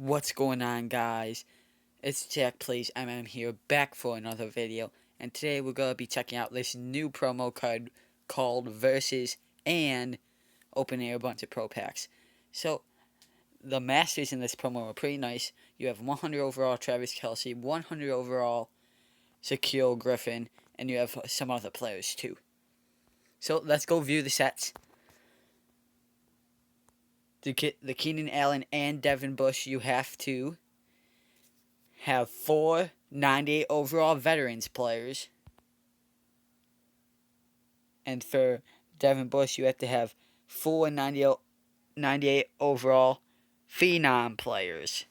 What's going on, guys? It's Jack Plays MM here, back for another video, and today we're going to be checking out this new promo card called Versus and opening a bunch of pro packs. So, the masters in this promo are pretty nice. You have 100 overall Travis Kelce, 100 overall Shaquill Griffin, and you have some other players too. So, let's go view the sets. To get the Keenan Allen and Devin Bush, you have to have 4 98 overall veterans players. And for Devin Bush, you have to have 4 98 overall phenom players.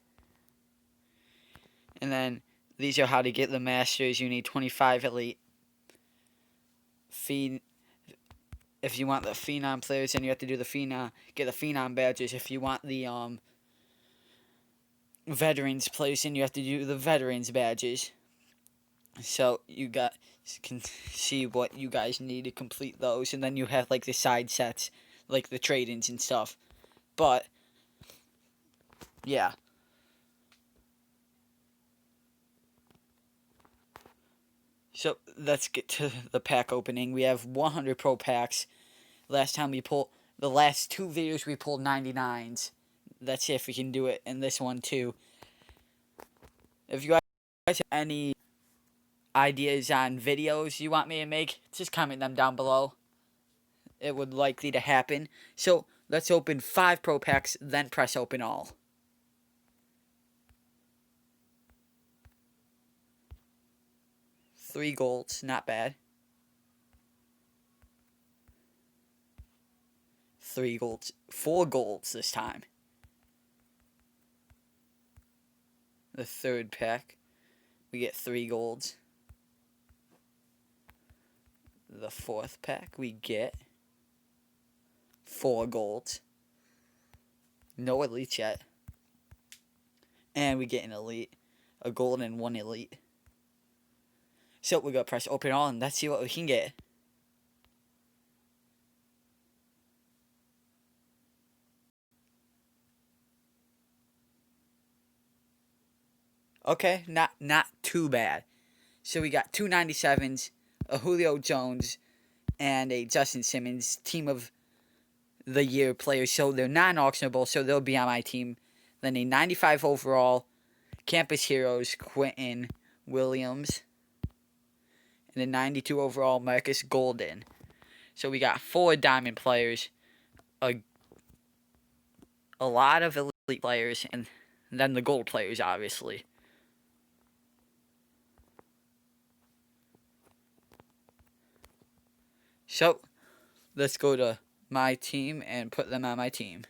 And then these are how to get the masters. You need 25 elite. If you want the phenom players, then you have to do the phenom, get the phenom badges. If you want the veterans players, then you have to do the veterans badges. So you can see what you guys need to complete those, and then you have like the side sets, like the trade-ins and stuff. But yeah. So let's get to the pack opening. We have 100 pro packs. Last time we pulled, the last 2 videos we pulled 99s. Let's see if we can do it in this one too. If you guys have any ideas on videos you want me to make, just comment them down below. It would likely to happen. So let's open 5 pro packs, then press open all. Three golds, not bad. 3 golds, 4 golds this time. The third pack, we get 3 golds. The fourth pack, we get 4 golds. No elites yet. And we get an elite, a gold and 1 elite. So we're going to press open all and let's see what we can get. Okay, not too bad. So we got 2 97s, a Julio Jones, and a Justin Simmons, team of the year players. So they're non-auctionable, so they'll be on my team. Then a 95 overall, Campus Heroes, Quentin Williams, and a 92 overall, Marcus Golden. So we got 4 diamond players, a lot of elite players, and then the gold players, obviously. So, let's go to my team and put them on my team.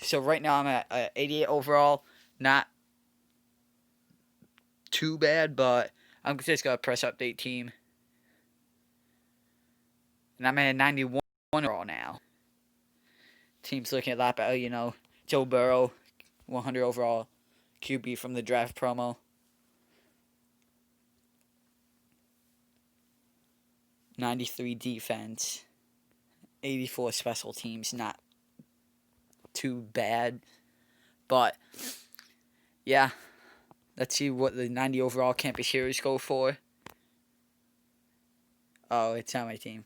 So right now I'm at 88 overall. Not too bad, but I'm just going to press update team. And I'm at 91 overall now. Team's looking a lot better, you know. Joe Burrow, 100 overall QB from the draft promo. 93 defense. 84 special teams. Not too bad. But, yeah. Let's see what the 90 overall Campus Heroes go for. Oh, it's on my team.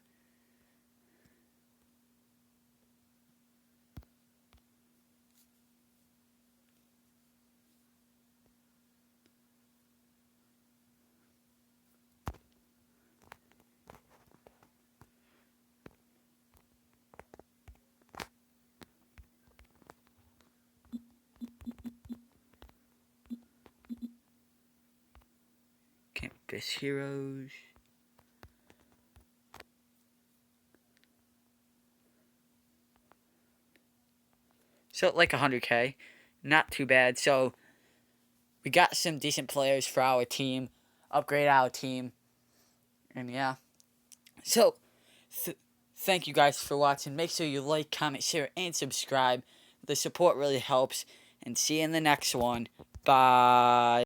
Campus Heroes. So like 100K, not too bad. So we got some decent players for our team, upgrade our team, and yeah. So thank you guys for watching. Make sure you like, comment, share, and subscribe. The support really helps. And see you in the next one. Bye.